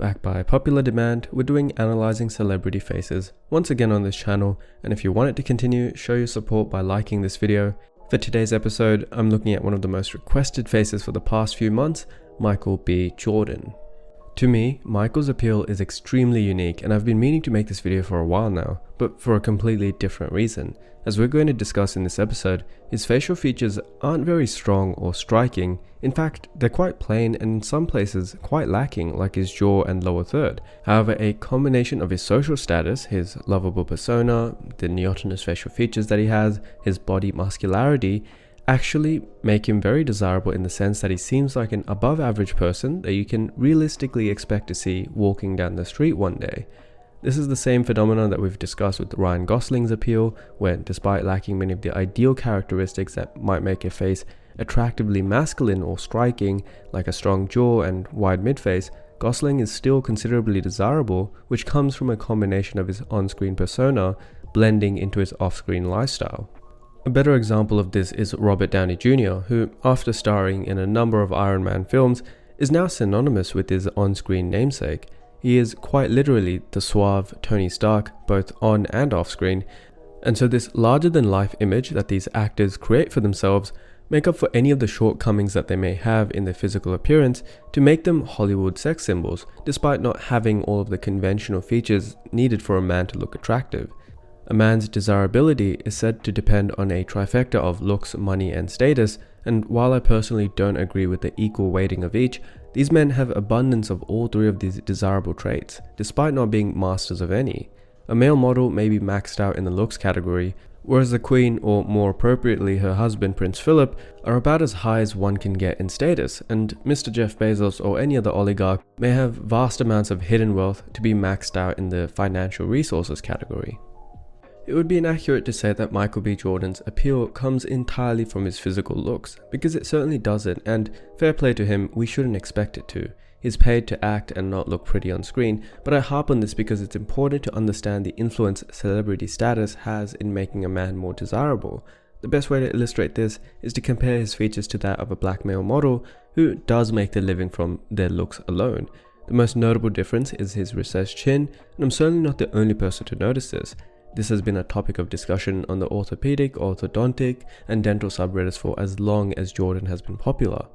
Backed by popular demand, we're doing analyzing celebrity faces once again on this channel, and if you want it to continue, show your support by liking this video. For today's episode, I'm looking at one of the most requested faces for the past few months, Michael B. Jordan. To me, Michael's appeal is extremely unique, and I've been meaning to make this video for a while now, but for a completely different reason. As we're going to discuss in this episode, his facial features aren't very strong or striking. In fact, they're quite plain and in some places quite lacking, like his jaw and lower third. However, a combination of his social status, his lovable persona, the neotenous facial features that he has, his body muscularity, actually make him very desirable in the sense that he seems like an above average person that you can realistically expect to see walking down the street one day. This is the same phenomenon that we've discussed with Ryan Gosling's appeal, where despite lacking many of the ideal characteristics that might make a face attractively masculine or striking, like a strong jaw and wide midface, Gosling is still considerably desirable, which comes from a combination of his on-screen persona blending into his off-screen lifestyle. A better example of this is Robert Downey Jr., who, after starring in a number of Iron Man films, is now synonymous with his on-screen namesake. He is quite literally the suave Tony Stark, both on and off-screen, and so this larger-than-life image that these actors create for themselves make up for any of the shortcomings that they may have in their physical appearance to make them Hollywood sex symbols, despite not having all of the conventional features needed for a man to look attractive. A man's desirability is said to depend on a trifecta of looks, money, and status, and while I personally don't agree with the equal weighting of each, these men have abundance of all three of these desirable traits, despite not being masters of any. A male model may be maxed out in the looks category, whereas the Queen, or more appropriately her husband Prince Philip, are about as high as one can get in status, and Mr. Jeff Bezos or any other oligarch may have vast amounts of hidden wealth to be maxed out in the financial resources category. It would be inaccurate to say that Michael B. Jordan's appeal comes entirely from his physical looks, because it certainly doesn't, and fair play to him, we shouldn't expect it to. He's paid to act and not look pretty on screen, but I harp on this because it's important to understand the influence celebrity status has in making a man more desirable. The best way to illustrate this is to compare his features to that of a black male model who does make their living from their looks alone. The most notable difference is his recessed chin, and I'm certainly not the only person to notice this. This has been a topic of discussion on the orthopedic, orthodontic, and dental subreddits for as long as Jordan has been popular.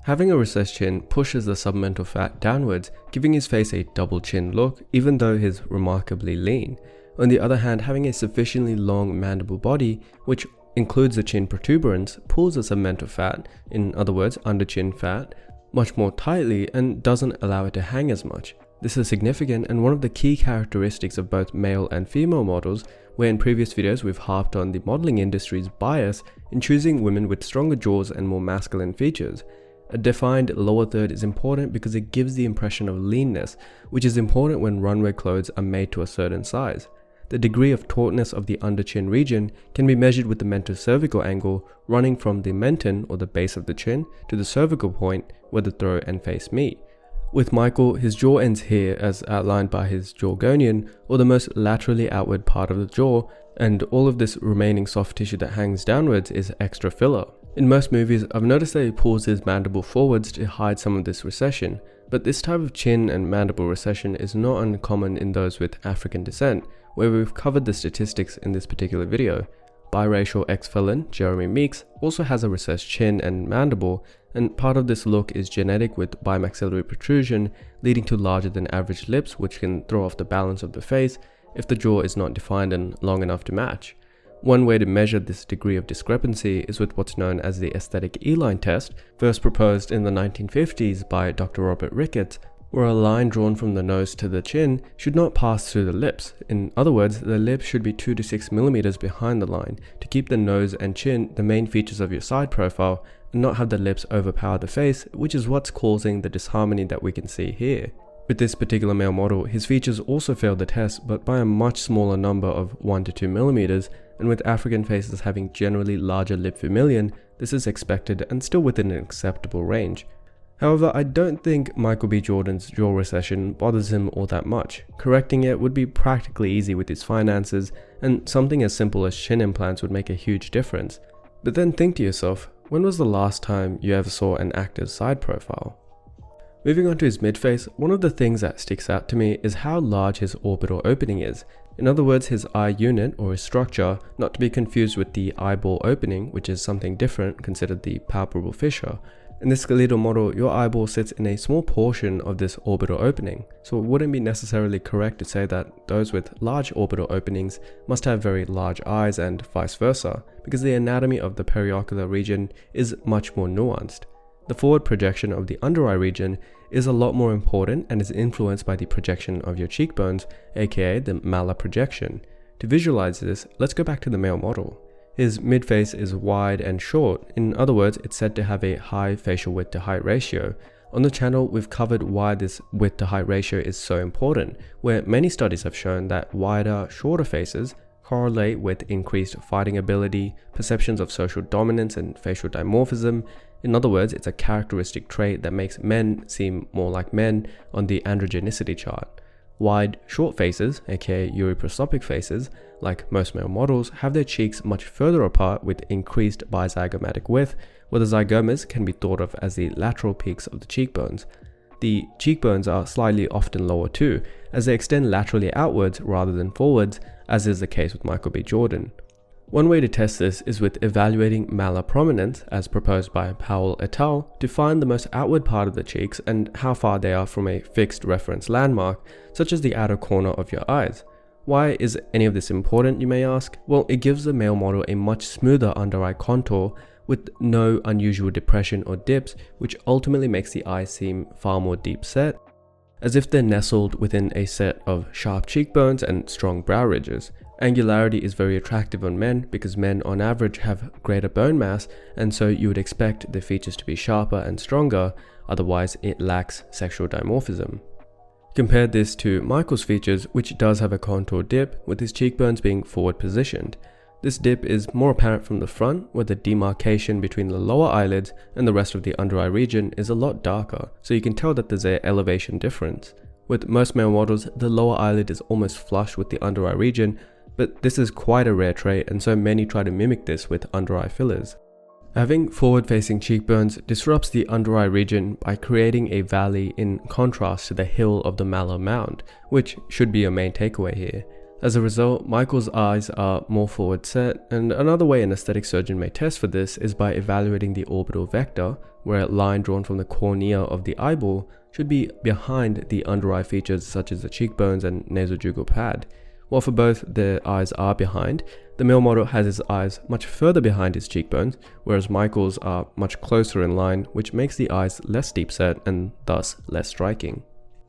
Having a recessed chin pushes the submental fat downwards, giving his face a double chin look, even though he's remarkably lean. On the other hand, having a sufficiently long mandible body, which includes the chin protuberance, pulls the submental fat, in other words under chin fat, much more tightly and doesn't allow it to hang as much. This is significant and one of the key characteristics of both male and female models, where in previous videos we've harped on the modeling industry's bias in choosing women with stronger jaws and more masculine features. A defined lower third is important because it gives the impression of leanness, which is important when runway clothes are made to a certain size. The degree of tautness of the underchin region can be measured with the mentocervical angle running from the menton or the base of the chin to the cervical point where the throat and face meet. With Michael, his jaw ends here as outlined by his jawgonian, or the most laterally outward part of the jaw, and all of this remaining soft tissue that hangs downwards is extra filler. In most movies, I've noticed that he pulls his mandible forwards to hide some of this recession, but this type of chin and mandible recession is not uncommon in those with African descent, where we've covered the statistics in this particular video. Biracial ex-felon Jeremy Meeks also has a recessed chin and mandible, and part of this look is genetic with bimaxillary protrusion leading to larger than average lips, which can throw off the balance of the face if the jaw is not defined and long enough to match. One way to measure this degree of discrepancy is with what's known as the aesthetic E-line test, first proposed in the 1950s by Dr. Robert Ricketts, where a line drawn from the nose to the chin should not pass through the lips. In other words, the lips should be 2 to 6 millimeters behind the line to keep the nose and chin the main features of your side profile and not have the lips overpower the face, which is what's causing the disharmony that we can see here. With this particular male model, his features also failed the test, but by a much smaller number of 1 to 2 millimeters, and with African faces having generally larger lip vermilion, this is expected and still within an acceptable range. However, I don't think Michael B. Jordan's jaw recession bothers him all that much. Correcting it would be practically easy with his finances, and something as simple as chin implants would make a huge difference. But then think to yourself, when was the last time you ever saw an actor's side profile? Moving on to his midface, one of the things that sticks out to me is how large his orbital opening is. In other words, his eye unit or his structure, not to be confused with the eyeball opening, which is something different, considered the palpable fissure. In this skeletal model, your eyeball sits in a small portion of this orbital opening, so it wouldn't be necessarily correct to say that those with large orbital openings must have very large eyes and vice versa, because the anatomy of the periocular region is much more nuanced. The forward projection of the under eye region is a lot more important and is influenced by the projection of your cheekbones, aka the malar projection. To visualize this, let's go back to the male model. His midface is wide and short. In other words, it's said to have a high facial width to height ratio. On the channel, we've covered why this width to height ratio is so important, where many studies have shown that wider, shorter faces correlate with increased fighting ability, perceptions of social dominance and facial dimorphism. In other words, it's a characteristic trait that makes men seem more like men on the androgenicity chart. Wide, short faces, aka euryprostopic faces, like most male models, have their cheeks much further apart with increased bizygomatic width, where the zygomas can be thought of as the lateral peaks of the cheekbones. The cheekbones are slightly often lower too, as they extend laterally outwards rather than forwards, as is the case with Michael B. Jordan. One way to test this is with evaluating malar prominence, as proposed by Powell et al., to find the most outward part of the cheeks and how far they are from a fixed reference landmark, such as the outer corner of your eyes. Why is any of this important, you may ask? Well, it gives the male model a much smoother under-eye contour with no unusual depression or dips, which ultimately makes the eyes seem far more deep set, as if they're nestled within a set of sharp cheekbones and strong brow ridges. Angularity is very attractive on men because men on average have greater bone mass, and so you would expect the features to be sharper and stronger, otherwise it lacks sexual dimorphism. Compare this to Michael's features, which does have a contour dip, with his cheekbones being forward positioned. This dip is more apparent from the front, where the demarcation between the lower eyelids and the rest of the under eye region is a lot darker, so you can tell that there's an elevation difference. With most male models, the lower eyelid is almost flush with the under eye region, but this is quite a rare trait, and so many try to mimic this with under eye fillers. Having forward-facing cheekbones disrupts the under eye region by creating a valley in contrast to the hill of the malar mound, which should be your main takeaway here. As a result, Michael's eyes are more forward set, and another way an aesthetic surgeon may test for this is by evaluating the orbital vector, where a line drawn from the cornea of the eyeball should be behind the under eye features such as the cheekbones and nasojugal pad. While for both their eyes are behind, the male model has his eyes much further behind his cheekbones, whereas Michael's are much closer in line, which makes the eyes less deep set and thus less striking.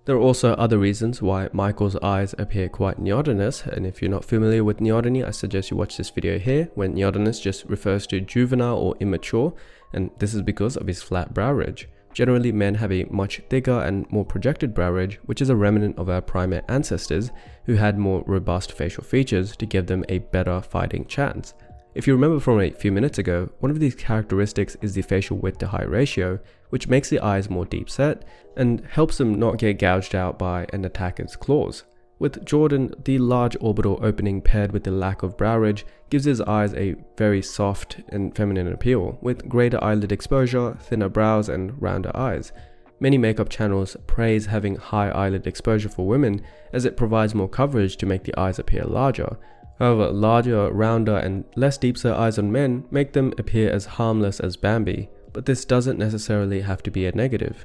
There are also other reasons why Michael's eyes appear quite neotenous, and if you're not familiar with neoteny, I suggest you watch this video here, when neotenous just refers to juvenile or immature, and this is because of his flat brow ridge. Generally, men have a much thicker and more projected brow ridge, which is a remnant of our primate ancestors who had more robust facial features to give them a better fighting chance. If you remember from a few minutes ago, one of these characteristics is the facial width to height ratio, which makes the eyes more deep set and helps them not get gouged out by an attacker's claws. With Jordan, the large orbital opening paired with the lack of brow ridge gives his eyes a very soft and feminine appeal, with greater eyelid exposure, thinner brows, and rounder eyes. Many makeup channels praise having high eyelid exposure for women as it provides more coverage to make the eyes appear larger. However, larger, rounder, and less deep set eyes on men make them appear as harmless as Bambi, but this doesn't necessarily have to be a negative.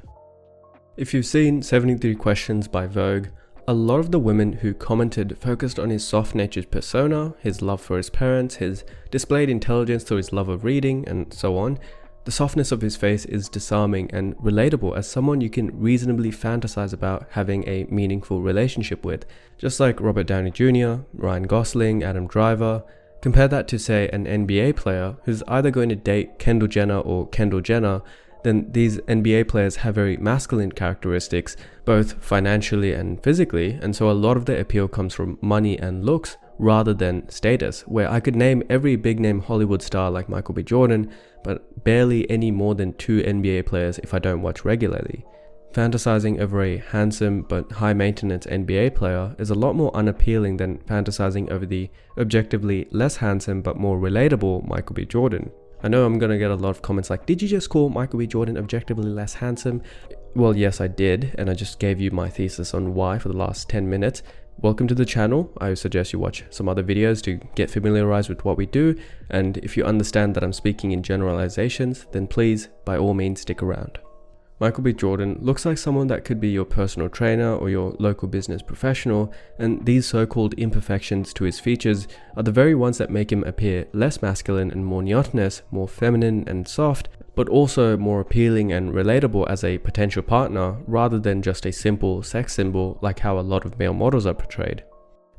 If you've seen 73 Questions by Vogue, a lot of the women who commented focused on his soft-natured persona, his love for his parents, his displayed intelligence through his love of reading, and so on. The softness of his face is disarming and relatable as someone you can reasonably fantasize about having a meaningful relationship with, just like Robert Downey Jr., Ryan Gosling, Adam Driver. Compare that to, say, an NBA player who's either going to date Kendall Jenner or Kendall Jenner. Then these NBA players have very masculine characteristics, both financially and physically, and so a lot of their appeal comes from money and looks rather than status, where I could name every big name Hollywood star like Michael B. Jordan, but barely any more than 2 NBA players if I don't watch regularly. Fantasizing over a handsome but high maintenance NBA player is a lot more unappealing than fantasizing over the objectively less handsome but more relatable Michael B. Jordan. I know I'm going to get a lot of comments like, did you just call Michael B. Jordan objectively less handsome? Well, yes, I did, and I just gave you my thesis on why for the last 10 minutes. Welcome to the channel. I suggest you watch some other videos to get familiarized with what we do, and if you understand that I'm speaking in generalizations, then please, by all means, stick around. Michael B. Jordan looks like someone that could be your personal trainer or your local business professional, and these so-called imperfections to his features are the very ones that make him appear less masculine and more neotenous, more feminine and soft, but also more appealing and relatable as a potential partner rather than just a simple sex symbol like how a lot of male models are portrayed.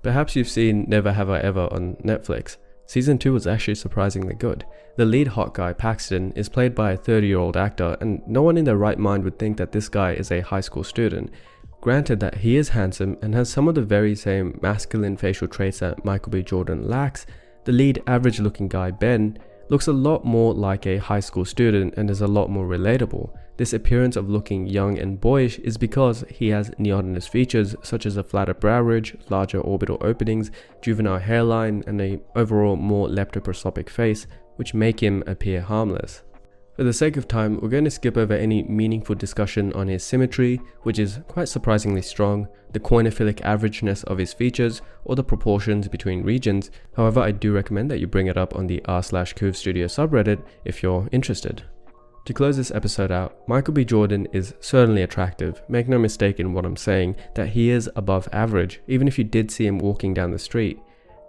Perhaps you've seen Never Have I Ever on Netflix. Season 2 was actually surprisingly good. The lead hot guy, Paxton, is played by a 30-year-old actor, and no one in their right mind would think that this guy is a high school student. Granted that he is handsome and has some of the very same masculine facial traits that Michael B. Jordan lacks, the lead average-looking guy, Ben, looks a lot more like a high school student and is a lot more relatable. This appearance of looking young and boyish is because he has neotenous features such as a flatter brow ridge, larger orbital openings, juvenile hairline, and an overall more leptoprosopic face, which make him appear harmless. For the sake of time, we're going to skip over any meaningful discussion on his symmetry, which is quite surprisingly strong, the coinophilic averageness of his features, or the proportions between regions. However, I do recommend that you bring it up on the r/QOVES Studio subreddit if you're interested. To close this episode out, Michael B. Jordan is certainly attractive. Make no mistake in what I'm saying, that he is above average, even if you did see him walking down the street.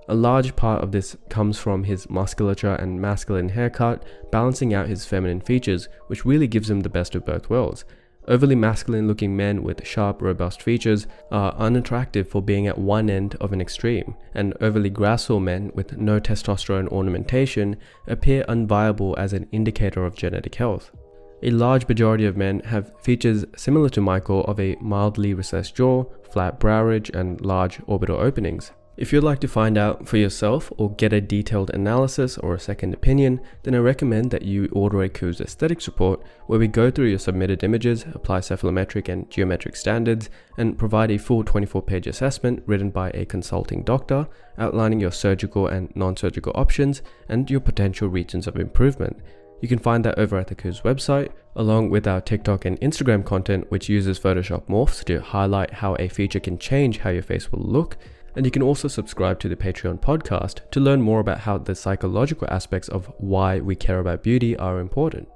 A large part of this comes from his musculature and masculine haircut, balancing out his feminine features, which really gives him the best of both worlds. Overly masculine looking men with sharp, robust features are unattractive for being at one end of an extreme, and overly gracile men with no testosterone ornamentation appear unviable as an indicator of genetic health. A large majority of men have features similar to Michael of a mildly recessed jaw, flat brow ridge, and large orbital openings. If you'd like to find out for yourself or get a detailed analysis or a second opinion, then I recommend that you order a QOVES aesthetics report where we go through your submitted images, apply cephalometric and geometric standards, and provide a full 24-page assessment written by a consulting doctor, outlining your surgical and non-surgical options and your potential regions of improvement. You can find that over at the QOVES website, along with our TikTok and Instagram content, which uses Photoshop morphs to highlight how a feature can change how your face will look. And you can also subscribe to the Patreon podcast to learn more about how the psychological aspects of why we care about beauty are important.